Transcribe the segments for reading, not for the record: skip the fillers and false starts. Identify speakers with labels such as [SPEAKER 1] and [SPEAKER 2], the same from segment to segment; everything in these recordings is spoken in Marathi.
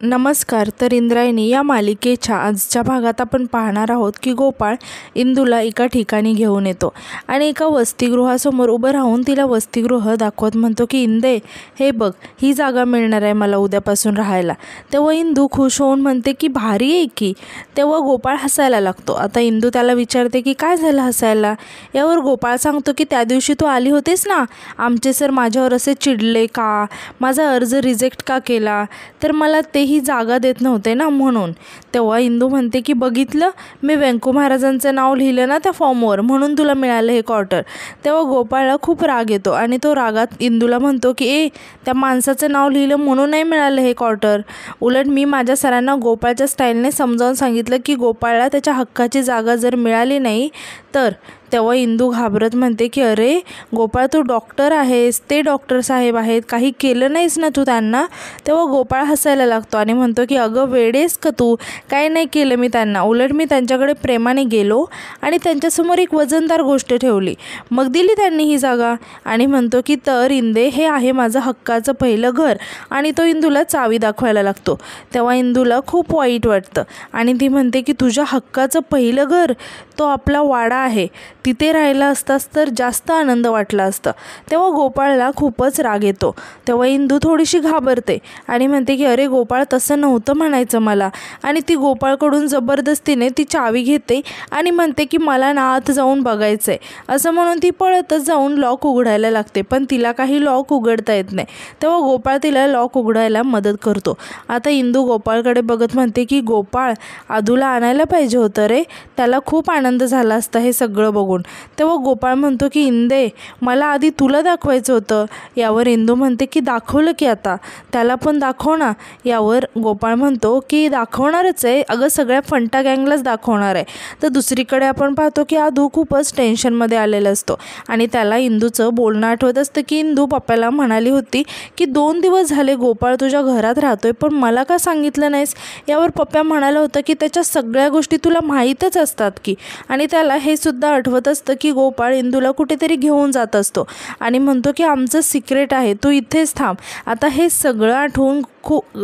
[SPEAKER 1] नमस्कार. तर इंद्रायणी या मालिकेच्या आजच्या भागात आपण पाहणार आहोत की गोपाळ इंदूला एका ठिकाणी घेऊन येतो आणि एका वसतिगृहासमोर उभं राहून तिला वसतिगृह दाखवत म्हणतो की इंदे, हे बघ, ही जागा मिळणार आहे मला उद्यापासून राहायला. तेव्हा इंदू खुश होऊन म्हणते की भारी आहे की. तेव्हा गोपाळ हसायला लागतो. आता इंदू त्याला विचारते की काय झालं हसायला. यावर गोपाळ सांगतो की त्या दिवशी तू आली होतीस ना, आमचे सर माझ्यावर असे चिडले का, माझा अर्ज रिजेक्ट का केला, तर मला तेही जागा देत नव्हते ना म्हणून. तेव्हा इंदू म्हणते की बघितलं, मी व्यंकू महाराजांचं नाव लिहिलं ना त्या फॉर्मवर, म्हणून तुला मिळालं हे क्वार्टर. तेव्हा गोपाळला खूप राग येतो आणि तो रागात इंदूला म्हणतो की त्या माणसाचं नाव लिहिलं म्हणून नाही मिळालं हे क्वार्टर. उलट मी माझ्या सरांना गोपाळच्या स्टाईलने समजावून सांगितलं की गोपाळला त्याच्या हक्काची जागा जर मिळाली नाही तर. तेव्हा इंदू घाबरत म्हणते की अरे गोपाळ, तू डॉक्टर आहेस, ते डॉक्टर साहेब आहेत, काही केलं नाहीस ना तू त्यांना. तेव्हा गोपाळ हसायला लागतो आणि म्हणतो की अगं वेडेस का तू, काय नाही केलं मी त्यांना. उलट मी त्यांच्याकडे प्रेमाने गेलो आणि त्यांच्यासमोर एक वजनदार गोष्ट ठेवली, मग दिली त्यांनी ही जागा. आणि म्हणतो की तर इंदे, हे आहे माझं हक्काचं पहिलं घर. आणि तो इंदूला चावी दाखवायला लागतो. तेव्हा इंदूला खूप वाईट वाटतं आणि ती म्हणते की तुझ्या हक्काचं पहिलं घर, तो आपला वाडा आहे, तिथे राहिला असतास तर जास्त आनंद वाटला असता. तेव्हा गोपाळला खूपच राग येतो. तेव्हा इंदू थोडीशी घाबरते आणि म्हणते की अरे गोपाळ, तसं नव्हतं म्हणायचं मला. आणि ती गोपाळकडून जबरदस्तीने ती चावी घेते आणि म्हणते की मला ना आत जाऊन बघायचं आहे. असं म्हणून ती पळतच जाऊन लॉक उघडायला लागते, पण तिला काही लॉक उघडता येत नाही. तेव्हा गोपाळ तिला लॉक उघडायला मदत करतो. आता इंदू गोपाळकडे बघत म्हणते की गोपाळ, आदूला आणायला पाहिजे होतं रे, त्याला खूप आनंद झाला असता हे सगळं बघून. तेव्हा गोपाळ म्हणतो की इंदे, मला आधी तुला दाखवायचं होतं. यावर इंदू म्हणते की दाखवलं की आता, त्याला पण दाखव ना. यावर गोपाळ म्हणतो की दाखवणारच आहे, अगं सगळ्या फंटा गँगलाच दाखवणार आहे. तर दुसरीकडे आपण पाहतो की आदू खूपच टेन्शनमध्ये आलेला असतो आणि त्याला इंदूचं बोलणं आठवत असतं की इंदू पप्पाला म्हणाली होती की 2 दिवस झाले गोपाळ तुझ्या घरात राहतोय, पण मला का सांगितलं नाहीस. यावर पप्पा म्हणालं होतं की त्याच्या सगळ्या गोष्टी तुला माहीतच असतात की. आणि त्याला हे सुद्धा आठवत असतं की गोपाळ इंदूला कुठेतरी घेऊन जात असतो आणि म्हणतो की आमचं सिक्रेट आहे, तू इथेच थांब. आता हे सगळं आठवून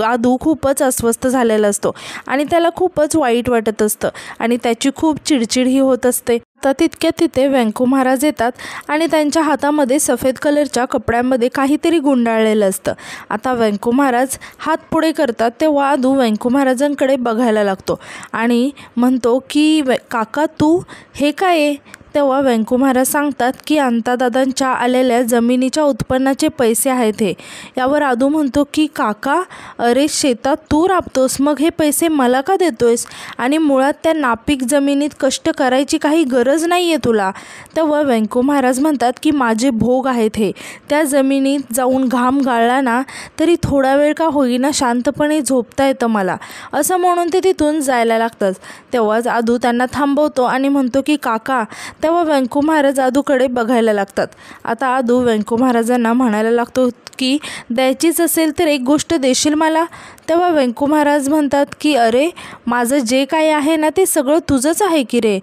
[SPEAKER 1] आदू खूपच अस्वस्थ झालेला असतो आणि त्याला खूपच वाईट वाटत असतं आणि त्याची खूप चिडचिडही होत असते. तर तितक्यात तिथे व्यंकू महाराज येतात आणि त्यांच्या हातामध्ये सफेद कलरच्या कपड्यांमध्ये काहीतरी गुंडाळलेलं असतं. आता व्यंकू महाराज हात पुढे करतात तेव्हा आदू व्यंकू महाराजांकडे बघायला लागतो आणि म्हणतो की काका, तू हे काय आहे. तेव्हा व्यंकू महाराज सांगतात की अंतादादांच्या आलेल्या जमिनीच्या उत्पन्नाचे पैसे आहेत हे. यावर आदू म्हणतो की काका, अरे शेतात तू राबतोस, मग हे पैसे मला का देतोयस, आणि मुळात त्या नापीक जमिनीत कष्ट करायची काही गरज नाही आहे तुला. तेव्हा व्यंकू महाराज म्हणतात की माझे भोग आहेत हे, त्या जमिनीत जाऊन घाम गाळला ना तरी थोडा वेळ का होईना शांतपणे झोपता येतं मला. असं म्हणून ते तिथून जायला लागतात. तेव्हाच आदू त्यांना थांबवतो आणि म्हणतो की काका. तेव्हा व्यंकू महाराज आदूकडे बघायला लागतात. आता आदू व्यंकू महाराजांना म्हणायला लागतो की द्यायचीच असेल तर एक गोष्ट देशील मला. तेव्हा व्यंकू महाराज म्हणतात की अरे माझं जे काही आहे ना ते सगळं तुझंच आहे की रे.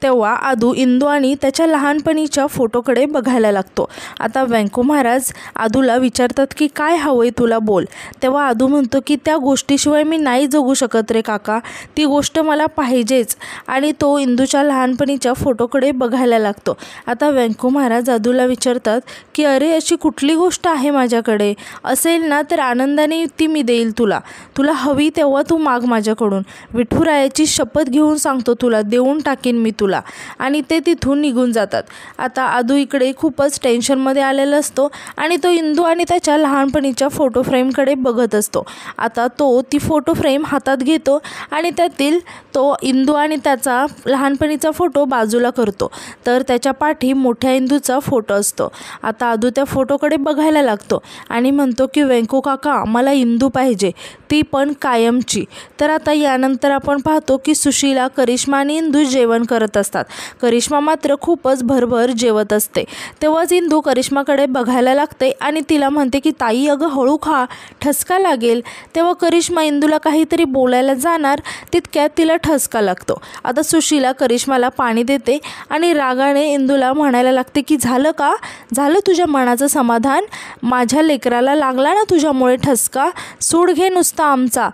[SPEAKER 1] तेव्हा आदू इंदू आणि त्याच्या लहानपणीच्या फोटोकडे बघायला लागतो. आता व्यंकू महाराज आदूला विचारतात की काय हवंय तुला, बोल. तेव्हा आदू म्हणतो की त्या गोष्टीशिवाय मी नाही जगू शकत रे काका, ती गोष्ट मला पाहिजेच. आणि तो इंदूच्या लहानपणीच्या फोटोकडे बघायला लागतो. आता व्यंकू महाराज आदूला विचारतात की अरे अशी कुठली गोष्ट आहे माझ्याकडे, असेल ना तर आनंदाने ती मी देईल तुला, तुला हवी तेव्हा तू माग माझ्याकडून. विठुरायाची शपथ घेऊन सांगतो तुला, देऊन टाकीन मी तुला. आणि ते तिथून निघून जातात. आता आदू इकडे खूपच टेन्शनमध्ये आलेला असतो आणि तो इंदू आणि त्याच्या लहानपणीच्या फोटो फ्रेमकडे बघत असतो. आता तो ती फोटो फ्रेम हातात घेतो आणि त्यातील तो इंदू आणि त्याचा लहानपणीचा फोटो बाजूला करतो, तर त्याच्या पाठी मोठ्या इंदूचा फोटो असतो. आता आदू त्या फोटोकडे बघायला लागतो आणि म्हणतो की व्यंकू काका, मला इंदू पाहिजे, ती पण कायमची. तर आता यानंतर आपण पाहतो की सुशीला, करिश्मा आणि इंदू जेवण करत असतात. करिश्मा मात्र खूपच भरभर जेवत असते. तेव्हाच इंदू करिश्माकडे बघायला लागते आणि तिला म्हणते की ताई अगं हळू खा, ठसका लागेल. तेव्हा करिश्मा इंदूला काहीतरी बोलायला जाणार तितक्यात तिला ठसका लागतो. आता सुशीला करिश्माला पाणी देते आणि रागाने इंदूला म्हणायला लागते की झालं का, झालं तुझ्या मनाचं समाधान, माझ्या लेकराला लागला ना तुझ्यामुळे ठसका, सूड घे नुसता आमचा.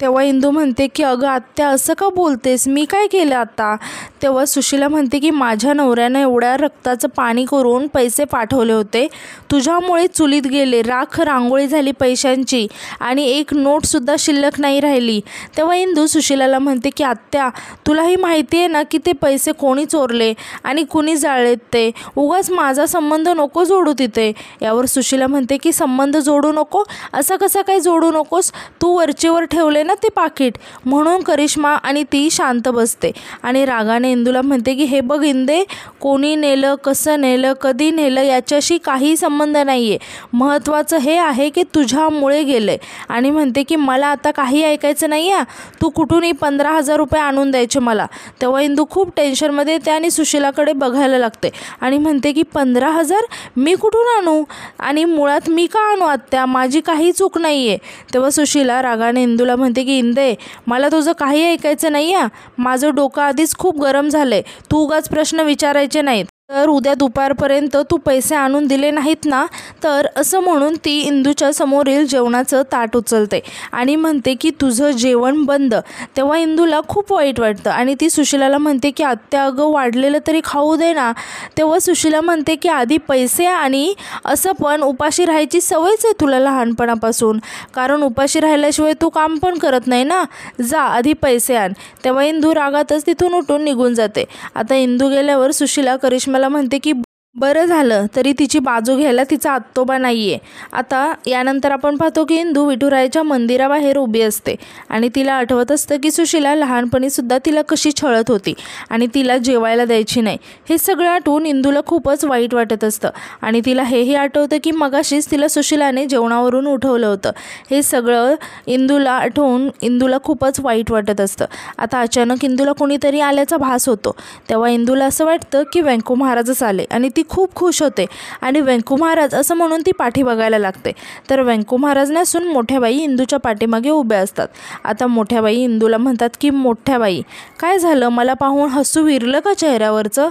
[SPEAKER 1] तेव्हा इंदू म्हणते की अगं आत्या असं का बोलतेस, मी काय केलं आता. तेव्हा सुशीला म्हणते की माझ्या नवऱ्यानं एवढ्या रक्ताचं पाणी करून पैसे पाठवले होते, तुझ्यामुळे चुलीत गेले, राख रांगोळी झाली पैशांची आणि एक नोटसुद्धा शिल्लक नाही राहिली. तेव्हा इंदू सुशीलाला म्हणते की आत्या तुलाही माहिती आहे ना की ते पैसे कोणी चोरले आणि कुणी जाळलेत, ते उगाच माझा संबंध नको जोडू तिथे. यावर सुशीला म्हणते की संबंध जोडू नको, असं कसं काय जोडू नकोस, तू वरचेवर ठेवले ना ते पाकिट. म्हणून करिश्मा आणि ती शांत बसते आणि रागाने इंदूला म्हणते की हे बघ इंदे, कोणी नेलं, कसं नेलं, कधी नेलं याच्याशी काही संबंध नाही आहे, महत्त्वाचं हे आहे की तुझ्यामुळे गेलं. आणि म्हणते की मला आता काही ऐकायचं नाही आहे, तू कुठूनही 15,000 रुपये आणून द्यायचे मला. तेव्हा इंदू खूप टेन्शनमध्ये येते आणि सुशीलाकडे बघायला लागते आणि म्हणते की 15,000 मी कुठून आणू आणि मुळात मी का आणू आत्या, माझी काही चूक नाही आहे. तेव्हा सुशीला रागाने इंदूला म्हणते की इंदे मला तुझं काही ऐकायचं नाही आहे, माझं डोकं आधीच खूप गरम झालं आहे, तू उगाच प्रश्न विचारायचे नाहीत. तर उद्या दुपारपर्यंत तू पैसे आणून दिले नाहीत ना तर असं म्हणून ती इंदूच्या समोरील जेवणाचं ताट उचलते आणि म्हणते की तुझं जेवण बंद. तेव्हा इंदूला खूप वाईट वाटतं आणि ती सुशीलाला म्हणते की आत्या अगं वाढलेलं तरी खाऊ दे ना. तेव्हा सुशीला म्हणते की आधी पैसे आणि असं पण उपाशी राहायची सवयच आहे तुला लहानपणापासून, कारण उपाशी राहिल्याशिवाय तू काम पण करत नाही ना, जा आधी पैसे आण. तेव्हा इंदू रागातच तिथून उठून निघून जाते. आता इंदू गेल्यावर सुशीला करिश्माला म्हणते की बरं झालं तरी तिची बाजू घ्यायला तिचा आत्तोबा नाही आहे. आता यानंतर आपण पाहतो की इंदू विठुरायाच्या मंदिराबाहेर उभी असते आणि तिला आठवत असतं की सुशीला लहानपणीसुद्धा तिला कशी छळत होती आणि तिला जेवायला द्यायची नाही. हे सगळं आठवून इंदूला खूपच वाईट वाटत असतं आणि तिला हेही आठवतं की मगाशीच तिला सुशीलाने जेवणावरून उठवलं होतं. हे सगळं इंदूला आठवून इंदूला खूपच वाईट वाटत असतं. आता अचानक इंदूला कोणीतरी आल्याचा भास होतो. तेव्हा इंदूला असं वाटतं की व्यंकू महाराजच आले आणि ती खूप खुश होते आणि व्यंकू महाराज असं म्हणून ती पाठी बघायला लागते. तर व्यंकू महाराज नसून मोठ्याबाई इंदूच्या पाठीमागे उभ्या असतात. आता मोठ्याबाई इंदूला म्हणतात की मोठ्याबाई काय झालं, मला पाहून हसू विरलं का चेहऱ्यावरचं.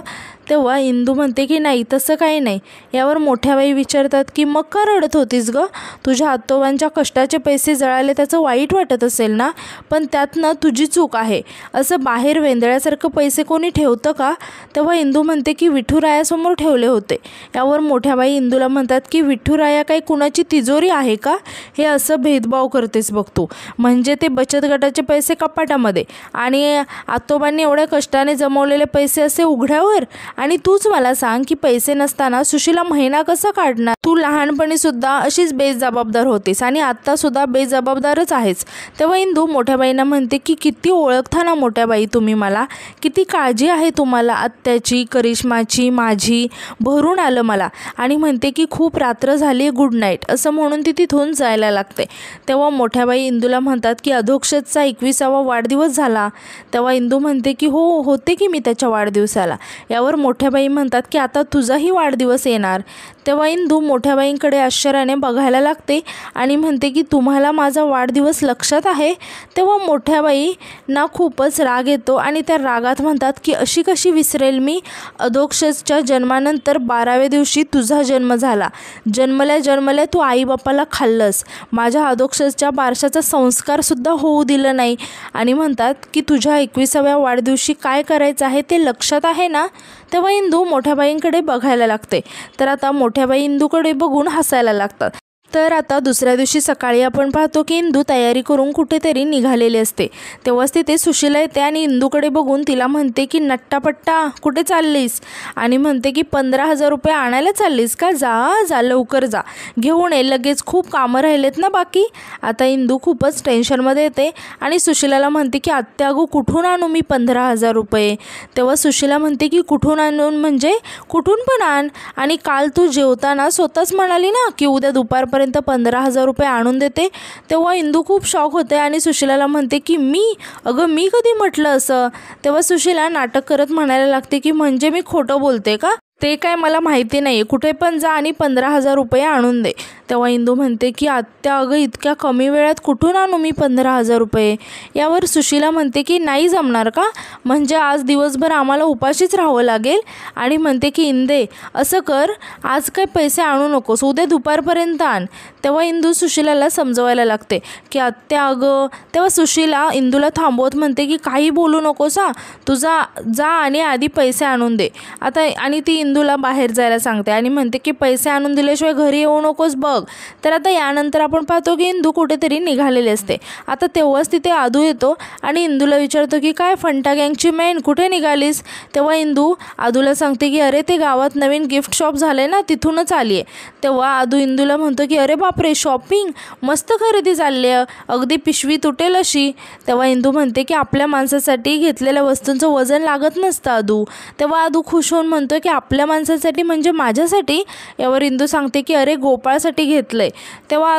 [SPEAKER 1] तेव्हा इंदू म्हणते की नाही तसं काही नाही. यावर मोठ्याबाई विचारतात की मग का रडत होतीस गं, तुझ्या आत्तोबांच्या कष्टाचे पैसे जळाले त्याचं वाईट वाटत असेल ना, पण त्यातनं तुझी चूक आहे. असं बाहेर वेंदळ्यासारखं पैसे कोणी ठेवतं का. तेव्हा इंदू म्हणते की विठुरायासमोर ठेवले होते. यावर मोठ्याबाई इंदूला म्हणतात की विठुराया काही कुणाची तिजोरी आहे का, हे असं भेदभाव करतेस बघ तू, म्हणजे ते बचत गटाचे पैसे कपाटामध्ये आणि आत्तोबांनी एवढ्या कष्टाने जमवलेले पैसे असे उघड्यावर. आणि तूच मला सांग की पैसे नसताना सुशीला महिना कसा काढणार. तू लहानपणी सुद्धा अशीच बेजबाबदार होतीस आणि आत्ता सुद्धा बेजबाबदारच आहेस. तेव्हा इंदू मोठ्याबाईंना म्हणते की किती ओळखता ना मोठ्याबाई तुम्ही मला, किती काळजी आहे तुम्हाला आत्याची, करिश्माची, माझी, भरून आलं मला. आणि म्हणते की खूप रात्र झाली, गुड नाईट असं म्हणून ती तिथून जायला लागते. तेव्हा मोठ्याबाई इंदूला म्हणतात की अधोक्षजचा 21वा वाढदिवस झाला. तेव्हा इंदू म्हणते की हो होते की मी त्याच्या वाढदिवसाला. यावर मोठ्याबाई म्हणतात की आता तुझाही वाढदिवस येणार. तेव्हा इंदू मोठ्याबाईंकडे आश्चर्याने बघायला लागते आणि म्हणते की तुम्हाला माझा वाढदिवस लक्षात आहे. तेव्हा मोठ्याबाईंना खूपच राग येतो आणि त्या रागात म्हणतात की अशी कशी विसरेल मी, अधोक्षजच्या जन्मानंतर 12व्या दिवशी तुझा जन्म झाला, जन्मल्या जन्मल्या तू आईबापाला खाल्लंस, माझ्या अधोक्षजच्या बारशाचा संस्कारसुद्धा होऊ दिलं नाही. आणि म्हणतात की तुझ्या 21व्या वाढदिवशी काय करायचं आहे ते लक्षात आहे ना. तेव्हा इंदू मोठ्याबाईंकडे बघायला लागते. तर आता मोठ्याबाई इंदूकडे बघून हसायला लागतात. तर आता दुसऱ्या दिवशी सकाळी आपण पाहतो की इंदू तयारी करून कुठेतरी निघालेली असते. तेव्हाच तिथे सुशीला येते आणि इंदूकडे बघून तिला म्हणते की नट्टापट्टा कुठे चाललीस, आणि म्हणते की 15,000 रुपये आणायला चाललीस का, जा लवकर जा घेऊन ये, लगेच खूप कामं राहिलेत ना बाकी. आता इंदू खूपच टेन्शनमध्ये येते आणि सुशीलाला म्हणते की आत्या अगो कुठून आणू मी 15,000 रुपये. तेव्हा सुशीला म्हणते की कुठून आणून म्हणजे कुठून पण आण, आणि काल तू जेवताना स्वतःच म्हणाली ना की उद्या दुपारपर्यंत 15,000 रुपये आणून देते. तेव्हा इंदू खूप शॉक होते आणि सुशीलाला म्हणते की मी कधी म्हटलं असं. तेव्हा सुशीला नाटक करत म्हणायला लागते की म्हणजे मी खोटं बोलते का, ते काय मला माहिती नाही, कुठे पण जा आणि 15,000 रुपये आणून दे. तेव्हा इंदू म्हणते की आत्या अगं इतक्या कमी वेळात कुठून आणू मी 15,000 रुपये. यावर सुशीला म्हणते की नाही जमणार का, म्हणजे आज दिवसभर आम्हाला उपाशीच राहावं लागेल. आणि म्हणते की इंदे असं कर, आज काय पैसे आणू नकोस, उद्या दुपारपर्यंत आण. तेव्हा इंदू सुशिलाला समजवायला लागते की आत्या अगं. तेव्हा सुशिला इंदूला थांबवत म्हणते की काही बोलू नकोस हा, तुझा जा आणि आधी पैसे आणून दे आता. आणि ती इंदूला बाहेर जायला सांगते आणि म्हणते की पैसे आणून दिल्याशिवाय घरी येऊ नकोस बघ. तर आता यानंतर आपण पाहतो की इंदू कुठेतरी निघालेली असते. आता तेव्हाच तिथे आदू येतो आणि इंदूला विचारतो की काय फंटा गँगची मेन कुठे निघालीस. तेव्हा इंदू आदूला सांगते की अरे ते गावात नवीन गिफ्ट शॉप झाले ना, तिथूनच आली आहे. तेव्हा आदू इंदूला म्हणतो की अरे बापरे, शॉपिंग मस्त खरेदी चालली आहे, अगदी पिशवी तुटेल अशी. तेव्हा इंदू म्हणते की आपल्या माणसासाठी घेतलेल्या वस्तूंचं वजन लागत नसतं आदू. तेव्हा आदू खुश होऊन म्हणतो की आपल्या माणसासाठी म्हणजे माझ्यासाठी. यावर इंदू सांगते की अरे गोपाळसाठी घेतलंय. तेव्हा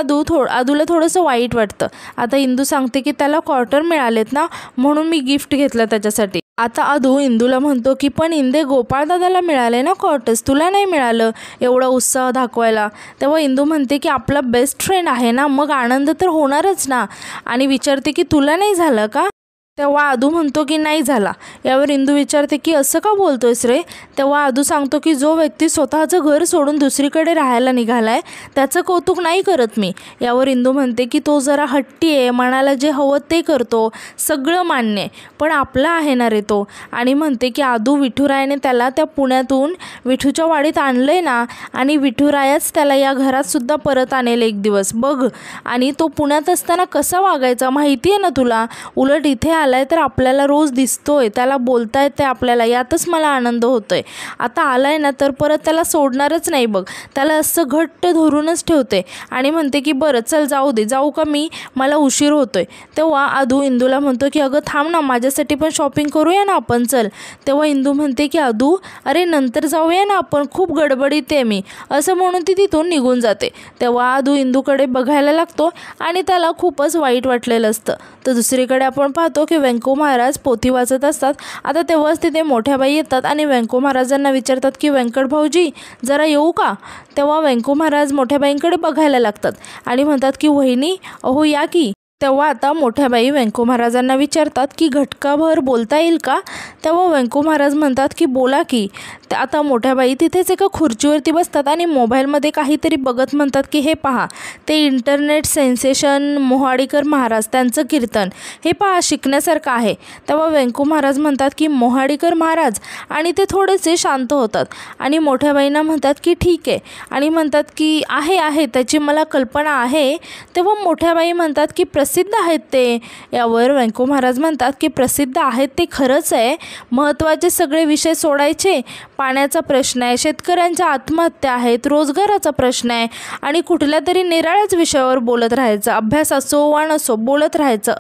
[SPEAKER 1] आदूला थोडंसं वाईट वाटतं. आता इंदू सांगते की त्याला क्वार्टर मिळालेत ना, म्हणून मी गिफ्ट घेतलं त्याच्यासाठी. आता आदू इंदूला म्हणतो की पण इंदे गोपाळ दादाला मिळाले ना क्वार्टर्स, तुला नाही मिळालं एवढा उत्साह दाखवायला. तेव्हा इंदू म्हणते की आपला बेस्ट फ्रेंड आहे ना, मग आनंद तर होणारच ना, आणि विचारते की तुला नाही झालं का. तेव्हा आदू म्हणतो की नाही झाला. यावर इंदू विचारते की असं का बोलतोयस रे. तेव्हा आदू सांगतो की जो व्यक्ती स्वतःचं घर सोडून दुसरीकडे राहायला निघालाय त्याचं कौतुक नाही करत मी. यावर इंदू म्हणते की तो जरा हट्टी आहे, मनाला जे हवं ते करतो, सगळं मान्य आहे, पण आपला आहे ना रे तो. आणि म्हणते की आदू विठुरायाने त्याला त्या पुण्यातून विठूच्या वाडीत आणलंय ना, आणि विठुरायाच त्याला या घरात सुद्धा परत आणेल एक दिवस बघ. आणि तो पुण्यात असताना कसा वागायचा माहिती आहे ना तुला. उलट इथे आलाय तर आपल्याला रोज दिसतोय, त्याला बोलता येते आपल्याला, यातच मला आनंद होतोय. आता आलाय ना तर परत त्याला सोडणारच नाही बघ. त्याला असं घट्ट धरूनच ठेवते आणि म्हणते की बरं चल जाऊ दे, जाऊ का मी, मला उशीर होतोय. तेव्हा आदू इंदूला म्हणतो की अगं थांब ना, माझ्यासाठी पण शॉपिंग करूया ना आपण, चल. तेव्हा इंदू म्हणते की आदू अरे नंतर जाऊया ना आपण, खूप गडबडीत आहे मी, असं म्हणून ती तिथून निघून जाते. तेव्हा आदू इंदूकडे बघायला लागतो आणि त्याला खूपच वाईट वाटलेलं असतं. तर दुसरीकडे आपण पाहतो की व्यंको महाराज पोथी वाचत असतात. आता तेव्हाच तिथे मोठ्या बाई येतात आणि व्यंको महाराजांना विचारतात की व्यंकट भाऊजी जरा येऊ का. तेव्हा व्यंको महाराज मोठ्या बाईंकडे बघायला लागतात आणि म्हणतात की वहिनी अहो या की. तेव्हा आता मोठ्या बाई व्यंको महाराजांना विचारतात की घटकाभर बोलता येईल का. तेव्हा व्यंको महाराज म्हणतात की बोला की. आता मोठ्या बाई तिथेच एका खुर्चीवरती बसतात आणि मोबाईलमध्ये काहीतरी बघत म्हणतात की हे पहा, ते इंटरनेट सेन्सेशन मोहाडीकर महाराज त्यांचं कीर्तन, हे पहा शिकण्यासारखं आहे. तेव्हा व्यंको महाराज म्हणतात की मोहाडीकर महाराज, आणि ते थोडेसे शांत होतात आणि मोठ्या बाईंना म्हणतात की ठीक आहे, आणि म्हणतात की आहे त्याची मला कल्पना आहे. तेव्हा मोठ्या बाई म्हणतात की प्रसिद्ध आहेत ते. यावर व्यंको महाराज म्हणतात की प्रसिद्ध आहेत ते खरंच आहे, महत्त्वाचे सगळे विषय सोडायचे. पाण्याचा प्रश्न आहे, शेतकऱ्यांच्या आत्महत्या आहेत, रोजगाराचा प्रश्न आहे, आणि कुठल्या तरी निराळ्याच विषयावर बोलत राहायचं, अभ्यास असो वा नसो बोलत राहायचं,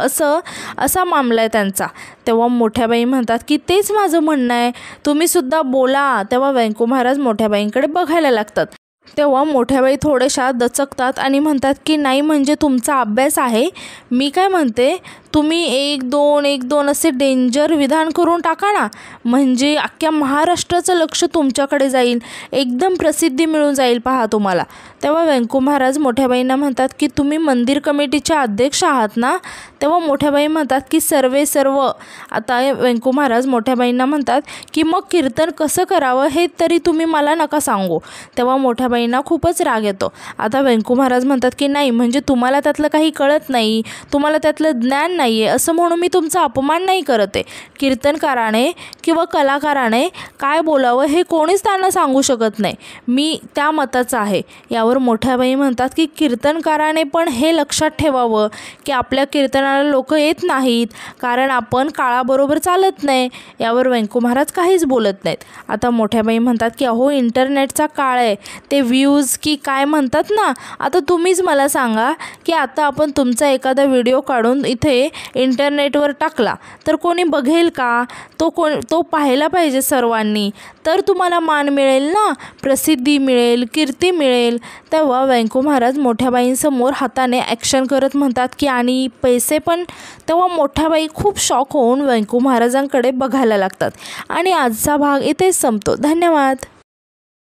[SPEAKER 1] असा मामला आहे त्यांचा. तेव्हा मोठ्याबाई म्हणतात की तेच माझं म्हणणं आहे, तुम्ही सुद्धा बोला. तेव्हा व्यंको महाराज मोठ्याबाईंकडे बघायला लागतात. तेव्हा मोठ्याबाई थोड्याशा दचकतात आणि म्हणतात की नाही म्हणजे तुमचा अभ्यास आहे. मी काय म्हणते, तुम्ही 1-2 असे डेंजर विधान करून टाका ना, म्हणजे अख्ख्या महाराष्ट्राचं लक्ष तुमच्याकडे जाईल, एकदम प्रसिद्धी मिळून जाईल पहा तुम्हाला. तेव्हा व्यंको महाराज मोठ्याबाईंना म्हणतात की तुम्ही मंदिर कमिटीच्या अध्यक्ष आहात ना. तेव्हा मोठ्याबाई म्हणतात की सर्व. आता व्यंको महाराज मोठ्याबाईंना म्हणतात की मग कीर्तन कसं करावं हे तरी तुम्ही मला नका सांगू. तेव्हा मोठ्याबाईंना खूपच राग येतो. आता व्यंको महाराज म्हणतात की नाही म्हणजे तुम्हाला त्यातलं काही कळत नाही, तुम्हाला त्यातलं ज्ञान नाही आहे, असं म्हणून मी तुमचा अपमान नाही करत आहे. कीर्तनकाराने किंवा कलाकाराने काय बोलावं हे कोणीच त्यांना सांगू शकत नाही, मी त्या मताचा आहे. यावर मोठ्याबाई म्हणतात की कीर्तनकाराने पण हे लक्षात ठेवावं की आपल्या कीर्तनाला लोक येत नाहीत कारण आपण काळाबरोबर चालत नाही. यावर व्यंको महाराज काहीच बोलत नाहीत. आता मोठ्याबाई म्हणतात की अहो इंटरनेटचा काळ आहे, ते व्ह्यूज की काय म्हणतात ना, आता तुम्हीच मला सांगा की आता आपण तुमचा एखादा व्हिडिओ काढून इथे इंटरनेटवर टाकला तर कोणी बघेल का. तो पाहायला पाहिजे सर्वांनी, तर तुम्हाला मान मिळेल ना, प्रसिद्धी मिळेल, कीर्ती मिळेल. तेव्हा व्यंको महाराज मोठ्याबाईंसमोर हाताने ॲक्शन करत म्हणतात की आणि पैसे पण. तेव्हा मोठ्याबाई खूप शॉक होऊन व्यंको महाराजांकडे बघायला लागतात. आणि आजचा भाग इथेच संपतो. धन्यवाद.